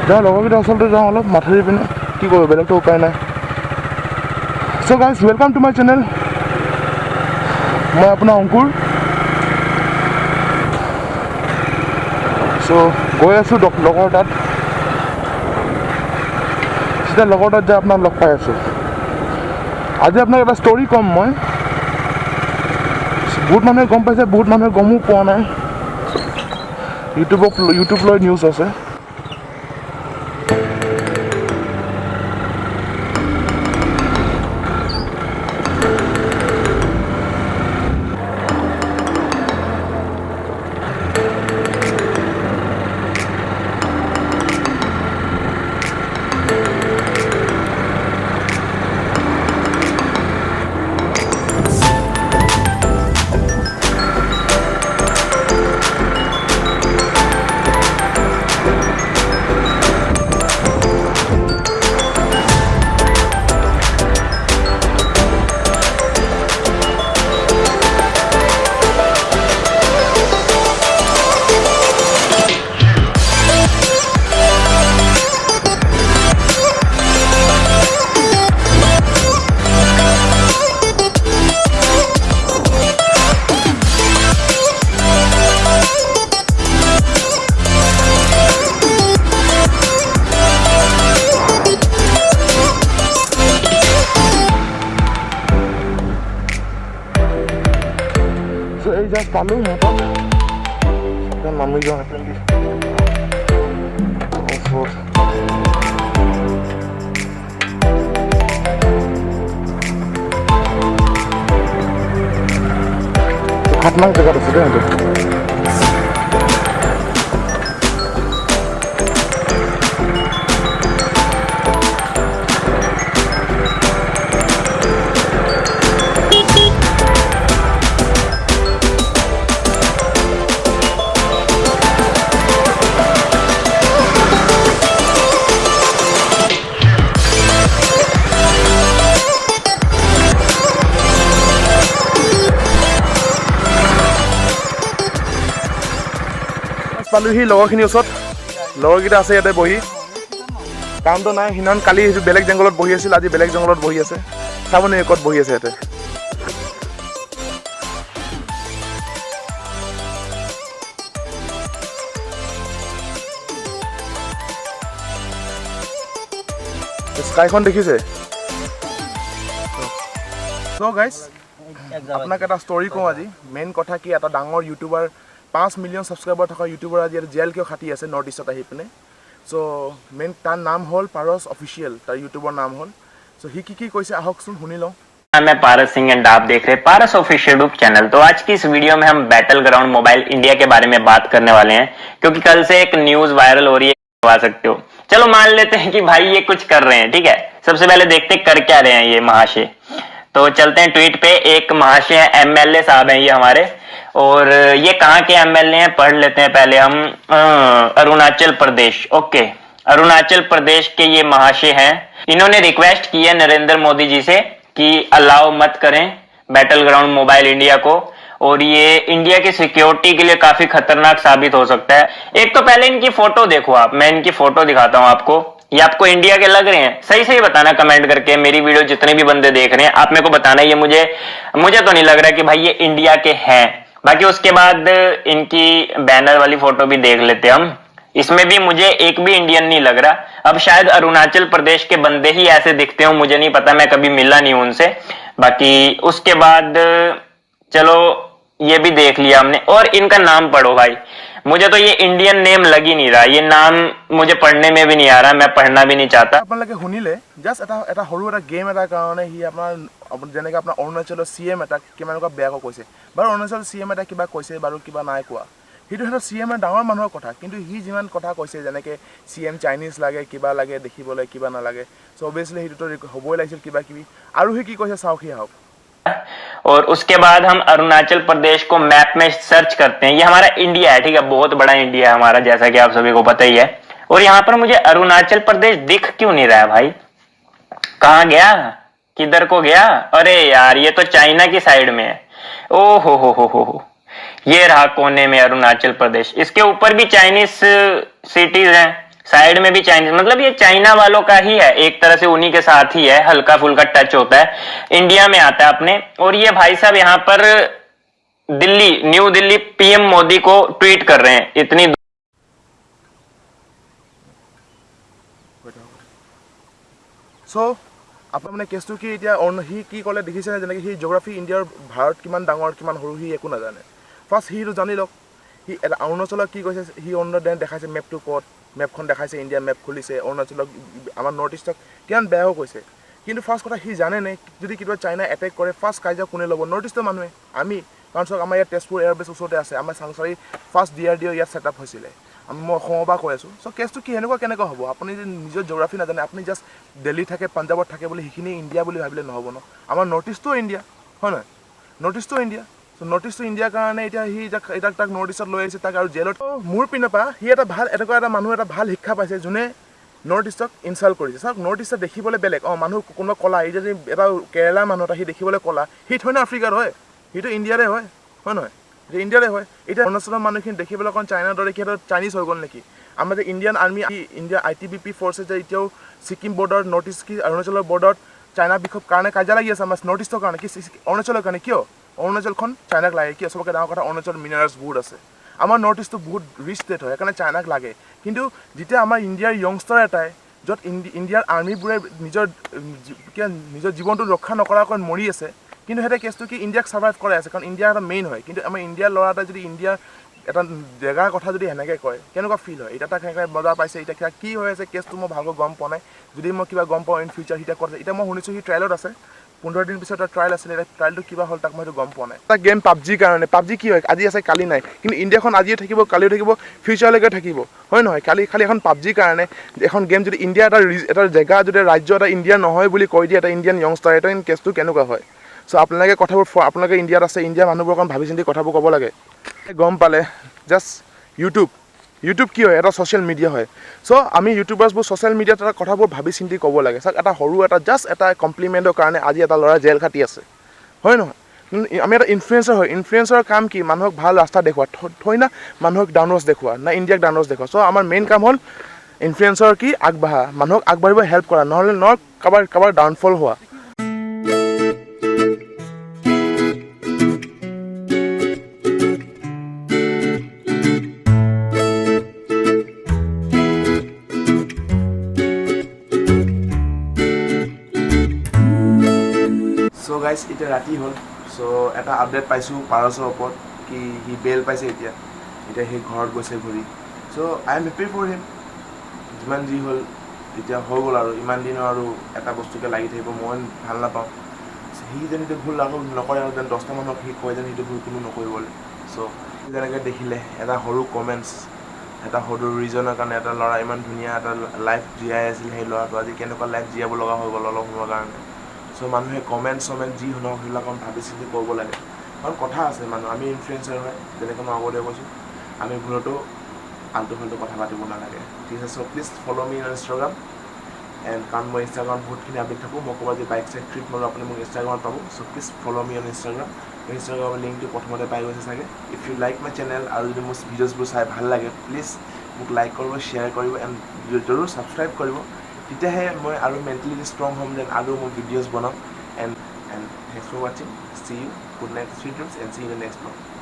যাওঁ লগৰকেইটা ওচৰতে যাওঁ অলপ মাথা দি পিনে কি কৰোঁ বেলেগতো উপায় নাই। So' guys welcome to my channel. মই আপোনাৰ অংকুৰ। চ' গৈ আছোঁ লগৰ তাত, যেতিয়া লগৰ তাত যাই আপোনাক লগ পাই আছোঁ। আজি আপোনাক এটা ষ্টৰি ক'ম মই। বহুত মানুহে গম পাইছে, বহুত মানুহে গমো পোৱা নাই। ইউটিউব লৈ নিউজ আছে। এই জাষ্ট পালোঁ সিহঁতক, এতিয়া নামি যাওঁ সেইপিনে। খাতনাক জেগাত আছে দেই সিহঁতে। পালোহি লগৰখিনিৰ ওচৰত। লগৰকেইটা আছে ইয়াতে বহি, কামটো নাই। সিদিনাখন কালি বেলেগ জংঘলত বহি আছিল, আজি বেলেগ জংঘলত বহি আছে। চাবনি ক'ত বহি আছে ইয়াতে। স্কাইখন দেখিছে? চ' গাইজ আপোনাক এটা ষ্টৰি কওঁ আজি। মেইন কথা কি, এটা ডাঙৰ ইউটিউবাৰ, 5 মিলিয়ন ছাবস্ক্ৰাইবাৰ থকা ইউটিউবাৰ আজি জেল কিয় খাটি আছে নৰ্থ ইষ্টত আহি পিনে। চ' মেইন তাৰ নাম হ'ল পাৰস অফিচিয়েল, তাৰ ইউটিউবৰ নাম হ'ল। চ' সি কি কৈছে আহকচোন শুনি লওঁ। मैं पारस सिंह एंड आप देख रहे हैं पारस ऑफिशियल यूट्यूब चैनल। तो आज की इस वीडियो में हम बैटल ग्राउंड मोबाइल इंडिया के बारे में बात करने वाले हैं, क्योंकि कल से एक न्यूज वायरल हो रही है, करवा सकते हो। चलो मान लेते हैं कि भाई ये कुछ कर रहे हैं, ठीक है। सबसे पहले देखते हैं कर क्या रहे हैं ये महाशय। तो चलते हैं ट्वीट पे। एक महाशय है, एमएलए साहब हैं ये हमारे, और ये कहाँ के एमएलए हैं पढ़ लेते हैं पहले हम। अरुणाचल प्रदेश, ओके, अरुणाचल प्रदेश के ये महाशय हैं। इन्होंने रिक्वेस्ट की है नरेंद्र मोदी जी से कि अलाउ मत करें बैटल ग्राउंड मोबाइल इंडिया को, और ये इंडिया की सिक्योरिटी के लिए काफी खतरनाक साबित हो सकता है। एक तो पहले इनकी फोटो देखो आप, मैं इनकी फोटो दिखाता हूं आपको। ये आपको इंडिया के लग रहे हैं? सही सही बताना कमेंट करके। मेरी वीडियो जितने भी बंदे देख रहे हैं आप मेरे को बताना, ये मुझे तो नहीं लग रहा कि भाई ये इंडिया के हैं। बाकी उसके बाद इनकी बैनर वाली फोटो भी देख लेते हम। इसमें भी मुझे एक भी इंडियन नहीं लग रहा। अब शायद अरुणाचल प्रदेश के बंदे ही ऐसे दिखते हो, मुझे नहीं पता, मैं कभी मिला नहीं उनसे। बाकी उसके बाद चलो ये भी देख लिया हमने, और इनका नाम पढ़ो भाई। मुझे तो ये इंडियन नेम लग ही नहीं रहा, ये नाम मुझे पढ़ने में भी नहीं आ रहा, मैं पढ़ना भी नहीं चाहता। আপোনালোকে শুনিলে জাষ্ট এটা সৰু এটা গেম এটাৰ কাৰণে সি আপোনাৰ যেনেকৈ আপোনাৰ অৰুণাচলৰ CM এটাক কিমানকুৱা বেয়াকৈ কৈছে। বাৰু অৰুণাচলৰ CM এটা কিবা কৈছে বাৰু, কিবা নাই কোৱা। সেইটো সিহঁতৰ CM ডাঙৰ মানুহৰ কথা, কিন্তু সি যিমান কথা কৈছে যেনেকৈ CM চাইনিজ লাগে, কিবা লাগে দেখিবলৈ, কিবা নালাগে। চ' অভিয়াছলি সেইটোতো হ'বই লাগিছিল কিবা কিবি। আৰু সি কি কৈছে চাওক, সি আহক। और उसके बाद हम अरुणाचल प्रदेश को मैप में सर्च करते हैं। ये हमारा इंडिया है, ठीक है, बहुत बड़ा इंडिया है हमारा, जैसा कि आप सभी को पता ही है। और यहाँ पर मुझे अरुणाचल प्रदेश दिख क्यों नहीं रहा है भाई? कहाँ गया, किधर को गया? अरे यार ये तो चाइना की साइड में है। ओ हो, ये रहा कोने में अरुणाचल प्रदेश। इसके ऊपर भी चाइनीज सिटीज हैं, साइड में भी चाइनीज, मतलब ये चाइना वालों का ही है, एक तरह से उन्हीं के साथ ही है, हल्का फुल्का टच होता है, इंडिया में आता है अपने। और ये भाई साहब यहाँ पर दिल्ली, न्यू दिल्ली पीएम मोदी को ट्वीट कर रहे हैं इतनी। সো আপোনাৰ মানে কেছটো কি এতিয়া সি কি ক'লে দেখিছেনে, যেনেকৈ সি জিঅ'গ্ৰাফী ইণ্ডিয়াৰ ভাৰত কিমান ডাঙৰ কিমান সৰু সি একো নাজানে। ফাৰ্ষ্ট সিটো জানি লওক, সি এটা অৰুণাচলত কি কৈছে, সি অৰুণাচল দেখাইছে মেপটো ক'ত, মেপখন দেখাইছে, ইণ্ডিয়া মেপ খুলিছে, অৰুণাচলক আমাৰ নৰ্থ ইষ্টক কিমান বেয়াও কৈছে। কিন্তু ফাৰ্ষ্ট কথা সি জানেনে যদি কিবা চাইনা এটেক কৰে ফাৰ্ষ্ট কাজিয়া কোনে ল'ব, নৰ্থ ইষ্টৰ মানুহে, আমি। কাৰণ চাওক আমাৰ ইয়াত তেজপুৰ এয়াৰবেছ ওচৰতে আছে, আমাৰ চাংচাৰী ফাৰ্ষ্ট DRDO ইয়াত ছেটআপ হৈছিলে, মই অসমৰ পৰা কৈ আছোঁ। চ' কেছটো কি এনেকুৱা কেনেকুৱা হ'ব, আপুনি যদি নিজৰ জিঅ'গ্ৰাফী নাজানে, আপুনি জাষ্ট দিল্লী থাকে পাঞ্জাৱত থাকে বুলি সেইখিনি ইণ্ডিয়া বুলি ভাবিলে নহ'ব ন। আমাৰ নৰ্থ ইষ্টটো ইণ্ডিয়া হয় নহয়, নৰ্থ ইষ্টটো ইণ্ডিয়া। চ' নৰ্থ ইষ্টটো ইণ্ডিয়াৰ কাৰণে এতিয়া সি এতিয়া তাক নৰ্থ ইষ্টত লৈ আহিছে, তাক আৰু জেলত। মোৰ পিনৰ পৰা সি এটা ভাল এনেকুৱা এটা মানুহ এটা ভাল শিক্ষা পাইছে যোনে নৰ্থ ইষ্টক ইনচাল্ট কৰিছে। চাওক নৰ্থ ইষ্টত দেখিবলৈ বেলেগ, মানুহ কোনোবা ক'লা, এই যদি এটা কেৰেলাৰ মানুহ এটা সি দেখিবলৈ ক'লা, সি থৈ না আফ্ৰিকাৰ হয়, সিটো ইণ্ডিয়াৰে হয় নহয়, এতিয়া ইণ্ডিয়াৰে হয়। এতিয়া অৰুণাচলৰ মানুহখিনি দেখিবলৈ অকণ চাইনাৰ দৰে সিহঁতৰ চাইনিজ হৈ গ'ল নেকি। আমাৰ যে Indian army, India ITBP forces যে এতিয়াও ছিকিম বৰ্ডাৰত, নৰ্থ ইষ্ট কি অৰুণাচলৰ বৰ্ডাৰত চাইনাৰ বিষয়ৰ কাৰণে কাজিয়া লাগি আছে, আমাৰ নৰ্থ ইষ্টৰ কাৰণে কি অৰুণাচলৰ কাৰণে, কিয় অৰুণাচলখন চাইনাক লাগে, কিয় চবকে ডাঙৰ কথা অৰুণাচলত মিনাৰেলছ বহুত আছে। আমাৰ নৰ্থ ইষ্টটো বহুত ৰিচ ষ্টেট হয়, সেইকাৰণে চাইনাক লাগে। কিন্তু যেতিয়া আমাৰ ইণ্ডিয়াৰ য়ংষ্টাৰ এটাই, য'ত ইণ্ডিয়াৰ আৰ্মিবোৰে নিজৰ জীৱনটো ৰক্ষা নকৰাকৈ মৰি আছে, কিন্তু সিহঁতে কেছটো কি ইণ্ডিয়াক ছাৰ্ভাইভ কৰাই আছে, কাৰণ ইণ্ডিয়া এটা মেইন হয়। কিন্তু আমাৰ ইণ্ডিয়াৰ ল'ৰা এটা যদি ইণ্ডিয়াৰ এটা জেগাৰ কথা যদি সেনেকৈ কয় কেনেকুৱা ফিল হয়। এতিয়া তাক সেনেকৈ বজাৰ পাইছে, এতিয়া কি হৈ আছে কেছটো মই ভালকৈ গম পোৱা নাই। যদি মই কিবা গম পাওঁ ইন ফিউচাৰ সি ক'ত আছে, এতিয়া মই শুনিছোঁ সি ট্ৰায়েলত আছে, 15 দিন পিছত এটা ট্ৰায়েল আছিলে, এতিয়া ট্ৰায়েলটো কিবা হ'ল তাক মই সেইটো গম পোৱা নাই। এটা গেম পাবজিৰ কাৰণে, পাবজি কি হয় আজি আছে কালি নাই, কিন্তু ইণ্ডিয়াখন আজিও থাকিব কালিও থাকিব ফিউচাৰলৈকে থাকিব হয় নহয়। খালি এখন পাবজিৰ কাৰণে এখন গেম যদি ইণ্ডিয়া এটা জেগা যদি ৰাজ্য এটা ইণ্ডিয়া নহয় বুলি কৈ দিয়ে এটা ইণ্ডিয়ান য়ংষ্টাৰ, এটা কেছটো কেনেকুৱা হয়। চ' আপোনালোকে কথাবোৰ আপোনালোকে ইণ্ডিয়াত আছে, ইণ্ডিয়াৰ মানুহবোৰ অকণ ভাবি চিন্তি কথাবোৰ ক'ব লাগে। গম পালে জাষ্ট ইউটিউব কি হয়, এটা ছ'চিয়েল মিডিয়া হয়। চ' আমি ইউটিউবাৰ্ছবোৰ ছ'চিয়েল মিডিয়াত এটা কথাবোৰ ভাবি চিন্তি ক'ব লাগে। চাওক এটা সৰু এটা জাষ্ট এটা কমপ্লিমেণ্টৰ কাৰণে আজি এটা ল'ৰা জেল খাটি আছে হয় নহয়। আমি এটা ইনফ্লুৱেঞ্চাৰ হয়, ইনফ্লুৱেঞ্চাৰৰ কাম কি মানুহক ভাল ৰাস্তা দেখুওৱা, থৈ না মানুহক ডাউনৱাৰ্ছ দেখুওৱা না ইণ্ডিয়াক ডাউনৱাৰ্ছ দেখুওৱা। চ' আমাৰ মেইন কাম হ'ল ইনফ্লুৱেঞ্চাৰ কি আগবঢ়া, মানুহক আগবাঢ়িব হেল্প কৰা, নহ'লে কাৰোবাৰ ডাউনফল হোৱা। চ' গাইজ এতিয়া ৰাতি হ'ল, চ' এটা আপডেট পাইছোঁ পাৰছৰ ওপৰত কি সি বেল পাইছে, এতিয়া সি ঘৰত গৈছে ঘূৰি। So' I am happy for him, যিমান যি হ'ল এতিয়া হৈ গ'ল আৰু ইমান দিনৰ আৰু এটা বস্তুকে লাগি থাকিব মই ভাল নাপাওঁ। সি যেন সেইটো ভুল আকৌ নকৰে আৰু যেন 10টা মানুহক সি কয় যেন সেইটো ভুল কোনো নকৰিবলৈ। চ' যেনেকৈ দেখিলে এটা সৰু কমেণ্টছ, এটা সৰু ৰিজনৰ কাৰণে এটা ল'ৰা ইমান ধুনীয়া এটা লাইফ জীয়াই আছিল, সেই ল'ৰাটো আজি কেনেকুৱা লাইফ জীয়াব লগা হৈ গ'ল অলপ সময়ৰ কাৰণে। চ' মানুহে কমেণ্ট যি শুনক সেইবিলাক ভাবি চিন্তি কৰিব লাগে, কাৰণ কথা আছে মানুহ, আমি ইনফ্লুৱেঞ্চাৰ হয়, যেনেকৈ মই আগতে কৈছোঁ আমি ভুলতো আল্টু ফাল্টু কথা পাতিব নালাগে, ঠিক আছে। So' please follow' me on Instagram and কাৰণ মই ইনষ্টাগ্ৰামত বহুতখিনি আপডেট থাকোঁ, মই ক'ৰবাত যদি বাইক চাইক ট্ৰিপ মাৰোঁ আপুনি মোক ইনষ্টাগ্ৰামত পাব। So' please follow' me on Instagram, ইনষ্টাগ্ৰামৰ লিংকটো প্ৰথমতে পাই গৈছে চাগে। If you like my channel আৰু যদি মোৰ ভিডিঅ'ছবোৰ চাই ভাল লাগে প্লিজ মোক লাইক কৰিব, শ্বেয়াৰ কৰিব এণ্ড জৰুৰ ছাবস্ক্ৰাইব কৰিব, তেতিয়াহে মই আৰু মেণ্টেলি ষ্ট্ৰং হ'ম, দেন আৰু মই ভিডিঅ'ছ বনাম। And thanks for watching. See you. Good night, sweet dreams, and see you in the next vlog.